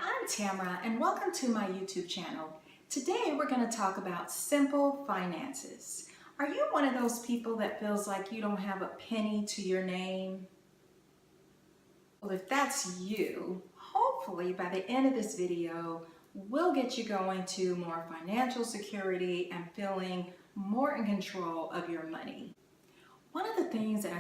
I'm Tamara and welcome to my YouTube channel. Today we're going to talk about simple finances. Are you one of those people that feels like you don't have a penny to your name? Well, if that's you, hopefully by the end of this video, we'll get you going to more financial security and feeling more in control of your money. One of the things that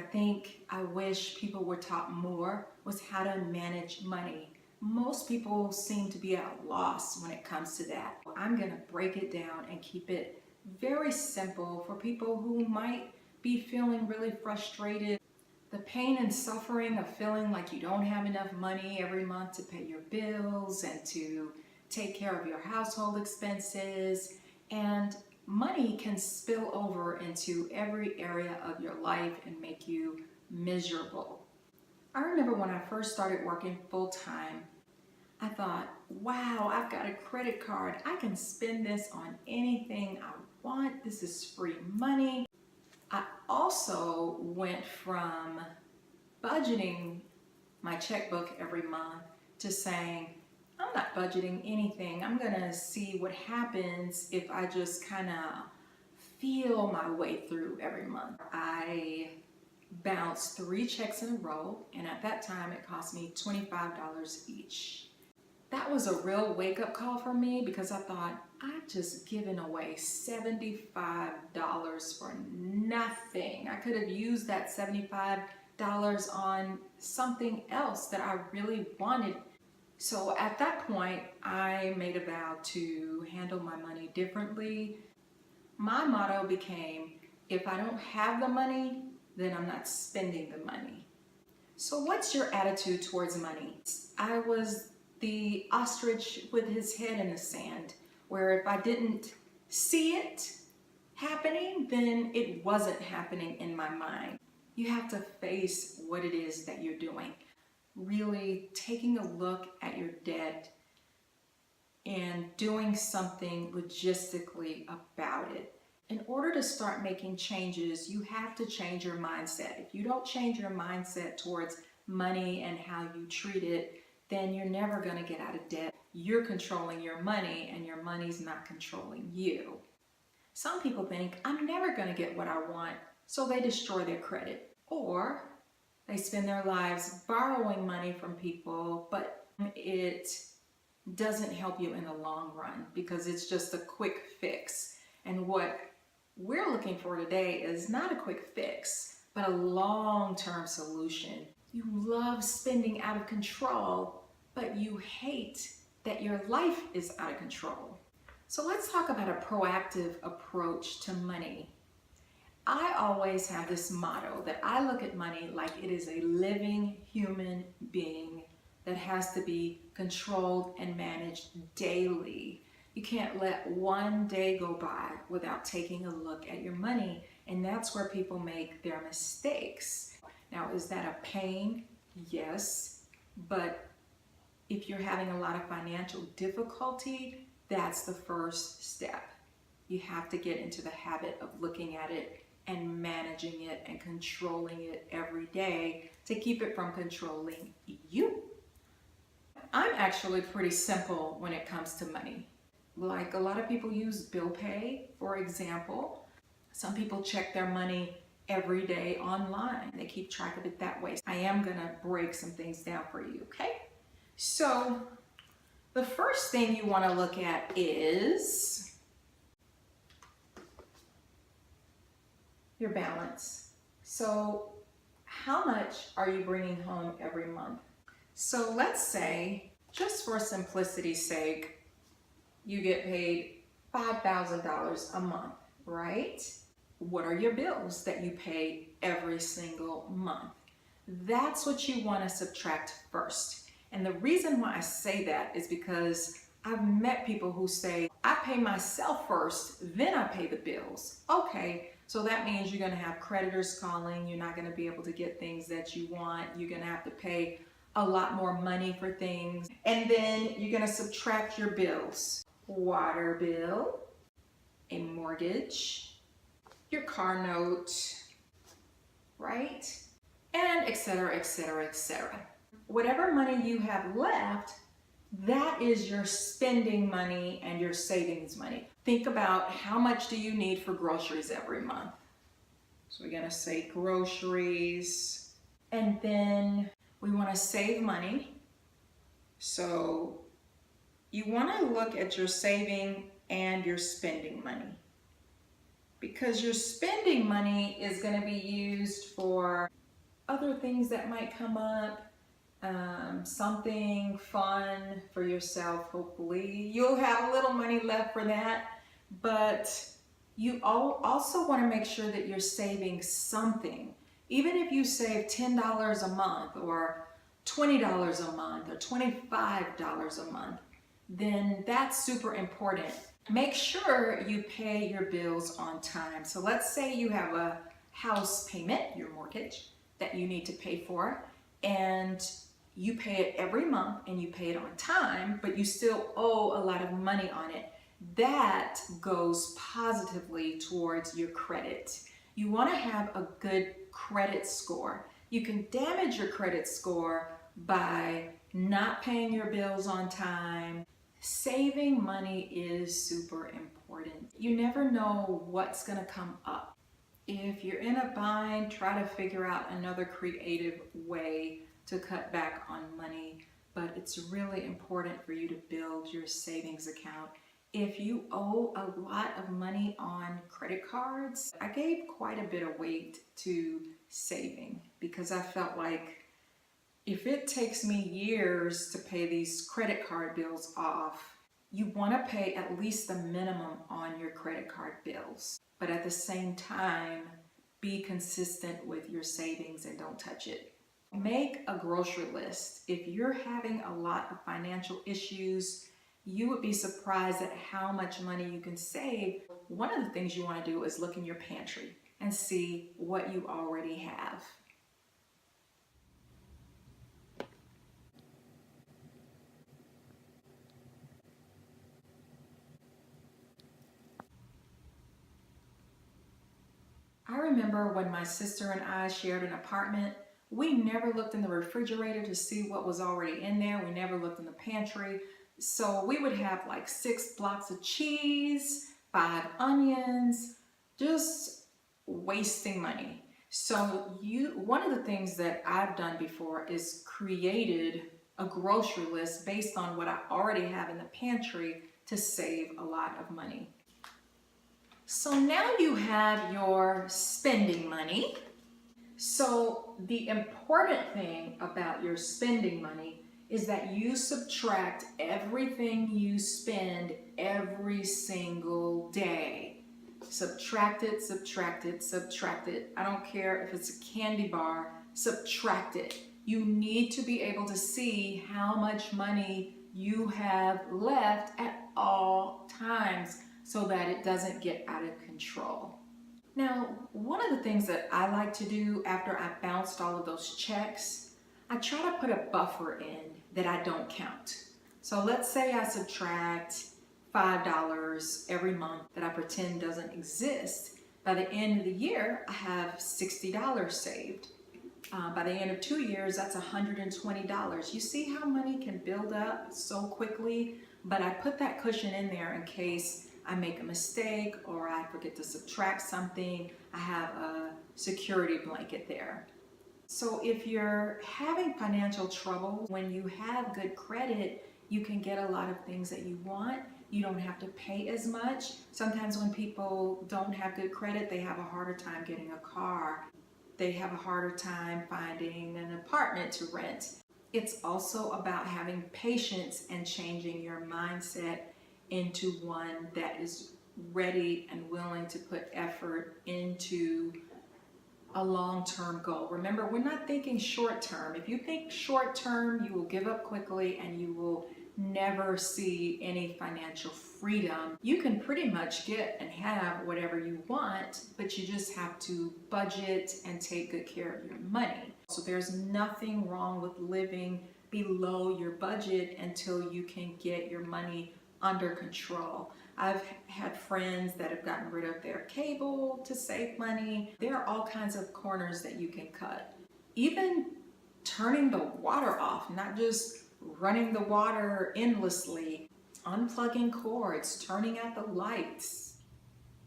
I wish people were taught more was how to manage money. Most people seem to be at a loss when it comes to that. I'm going to break it down and keep it very simple for people who might be feeling really frustrated. The pain and suffering of feeling like you don't have enough money every month to pay your bills and to take care of your household expenses. And money can spill over into every area of your life and make you miserable. I remember when I first started working full-time, I thought, wow, I've got a credit card. I can spend this on anything I want. This is free money. I also went from budgeting my checkbook every month to saying, I'm not budgeting anything. I'm gonna see what happens if I just kind of feel my way through every month. I bounced 3 checks in a row, and at that time it cost me $25 each. That was a real wake-up call for me because I thought, I've just given away $75 for nothing. I could have used that $75 on something else that I really wanted. So at that point, I made a vow to handle my money differently. My motto became, if I don't have the money, then I'm not spending the money. So what's your attitude towards money? I was the ostrich with his head in the sand, where if I didn't see it happening, then it wasn't happening in my mind. You have to face what it is that you're doing. Really taking a look at your debt and doing something logistically about it. In order to start making changes, you have to change your mindset. If you don't change your mindset towards money and how you treat it, then you're never going to get out of debt. You're controlling your money and your money's not controlling you. Some people think, I'm never going to get what I want, so they destroy their credit. Or they spend their lives borrowing money from people, but it doesn't help you in the long run because it's just a quick fix. And what we're looking for today is not a quick fix, but a long-term solution. You love spending out of control, but you hate that your life is out of control. So let's talk about a proactive approach to money. I always have this motto that I look at money like it is a living human being that has to be controlled and managed daily. You can't let one day go by without taking a look at your money, and that's where people make their mistakes. Now, is that a pain? Yes, but if you're having a lot of financial difficulty, that's the first step. You have to get into the habit of looking at it and managing it and controlling it every day to keep it from controlling you. I'm actually pretty simple when it comes to money. Like a lot of people use bill pay, for example. Some people check their money every day online. They keep track of it that way. I am gonna break some things down for you, okay? So the first thing you wanna look at is your balance. So how much are you bringing home every month? So let's say, just for simplicity's sake, you get paid $5,000 a month, right? What are your bills that you pay every single month? That's what you want to subtract first. And the reason why I say that is because I've met people who say, I pay myself first, then I pay the bills. Okay, so that means you're going to have creditors calling, you're not going to be able to get things that you want, you're going to have to pay a lot more money for things, and then you're going to subtract your bills. Water bill, a mortgage, your car note, right? And etc., etc., etc. Whatever money you have left, That is your spending money and your savings money. Think about how much do you need for groceries every month. So we're going to say groceries, and then we want to save money. So you want to look at your saving and your spending money, because your spending money is going to be used for other things that might come up, something fun for yourself. Hopefully you'll have a little money left for that, but you also want to make sure that you're saving something. Even if you save $10 a month or $20 a month or $25 a month, then that's super important. Make sure you pay your bills on time. So let's say you have a house payment, your mortgage, that you need to pay for, and you pay it every month and you pay it on time, but you still owe a lot of money on it. That goes positively towards your credit. You want to have a good credit score. You can damage your credit score by not paying your bills on time. Saving money is super important. You never know what's going to come up. If you're in a bind, try to figure out another creative way to cut back on money, but it's really important for you to build your savings account. If you owe a lot of money on credit cards, I gave quite a bit of weight to saving, because I felt like if it takes me years to pay these credit card bills off, you want to pay at least the minimum on your credit card bills. But at the same time, be consistent with your savings and don't touch it. Make a grocery list. If you're having a lot of financial issues, you would be surprised at how much money you can save. One of the things you want to do is look in your pantry and see what you already have. I remember when my sister and I shared an apartment, we never looked in the refrigerator to see what was already in there. We never looked in the pantry. So we would have like 6 blocks of cheese, 5 onions, just wasting money. So one of the things that I've done before is created a grocery list based on what I already have in the pantry to save a lot of money. So now you have your spending money. So the important thing about your spending money is that you subtract everything you spend every single day. Subtract it, subtract it, subtract it. I don't care if it's a candy bar, subtract it. You need to be able to see how much money you have left at all times, so that it doesn't get out of control. Now, one of the things that I like to do after I bounced all of those checks, I try to put a buffer in that I don't count. So let's say I subtract $5 every month that I pretend doesn't exist. By the end of the year, I have $60 saved. By the end of 2 years, that's $120. You see how money can build up so quickly? But I put that cushion in there in case I make a mistake or I forget to subtract something. I have a security blanket there. So if you're having financial trouble, when you have good credit, you can get a lot of things that you want. You don't have to pay as much. Sometimes when people don't have good credit, they have a harder time getting a car. They have a harder time finding an apartment to rent. It's also about having patience and changing your mindset into one that is ready and willing to put effort into a long-term goal. Remember, we're not thinking short-term. If you think short-term, you will give up quickly and you will never see any financial freedom. You can pretty much get and have whatever you want, but you just have to budget and take good care of your money. So there's nothing wrong with living below your budget until you can get your money under control. I've had friends that have gotten rid of their cable to save money. There are all kinds of corners that you can cut. Even turning the water off, not just running the water endlessly, unplugging cords, turning out the lights.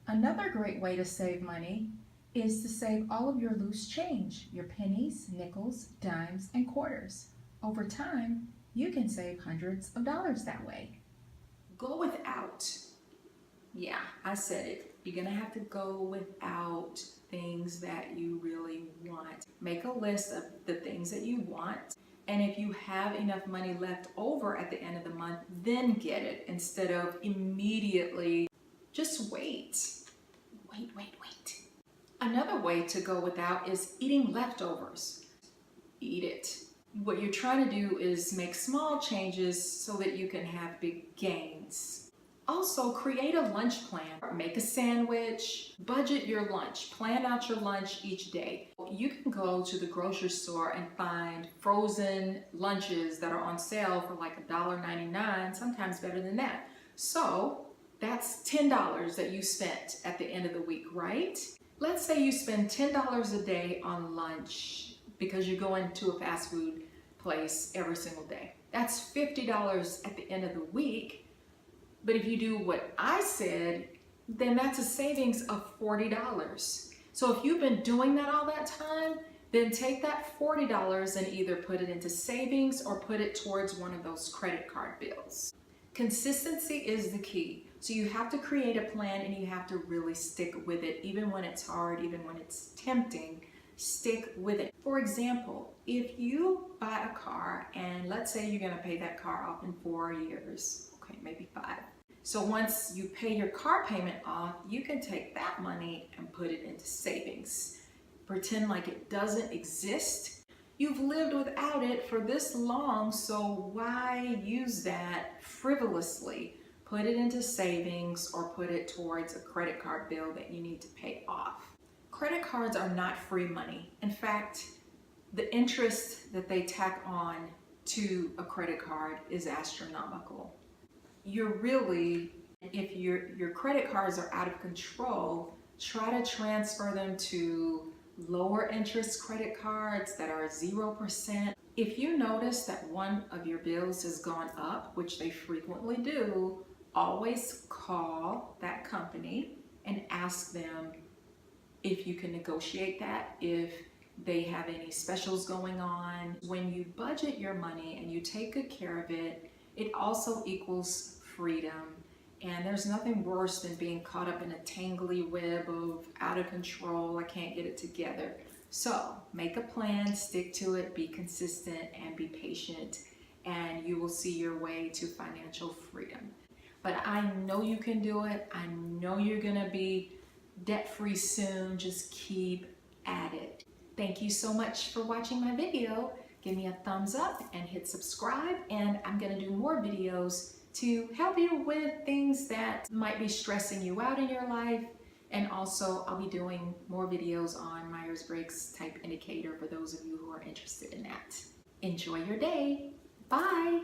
Another great way to save money is to save all of your loose change, your pennies, nickels, dimes, and quarters. Over time, you can save hundreds of dollars that way. Go without. Yeah, I said it. You're gonna have to go without things that you really want. Make a list of the things that you want, and if you have enough money left over at the end of the month, then get it instead of immediately. Just wait. Wait. Another way to go without is eating leftovers. Eat it. What you're trying to do is make small changes so that you can have big gains. Also, create a lunch plan. Make a sandwich, budget your lunch, plan out your lunch each day. You can go to the grocery store and find frozen lunches that are on sale for like $1.99, sometimes better than that. So that's $10 that you spent at the end of the week, right? Let's say you spend $10 a day on lunch because you're going to a fast food place every single day. That's $50 at the end of the week. But if you do what I said, then that's a savings of $40. So if you've been doing that all that time, then take that $40 and either put it into savings or put it towards one of those credit card bills. Consistency is the key. So you have to create a plan and you have to really stick with it, even when it's hard, even when it's tempting. Stick with it. For example, if you buy a car and let's say you're going to pay that car off in 4 years, okay, maybe 5. So once you pay your car payment off, you can take that money and put it into savings. Pretend like it doesn't exist. You've lived without it for this long, so why use that frivolously? Put it into savings or put it towards a credit card bill that you need to pay off. Credit cards are not free money. In fact, the interest that they tack on to a credit card is astronomical. You're really, if your credit cards are out of control, try to transfer them to lower interest credit cards that are 0%. If you notice that one of your bills has gone up, which they frequently do, always call that company and ask them if you can negotiate that, if they have any specials going on. When you budget your money and you take good care of it, it also equals freedom. And there's nothing worse than being caught up in a tangly web of out of control, I can't get it together. So make a plan, stick to it, be consistent, and be patient, and you will see your way to financial freedom. But I know you can do it. I know you're gonna be debt-free soon. Just keep at it. Thank you so much for watching my video. Give me a thumbs up and hit subscribe, and I'm gonna do more videos to help you with things that might be stressing you out in your life. And also I'll be doing more videos on Myers-Briggs type indicator for those of you who are interested in that. Enjoy your day. Bye.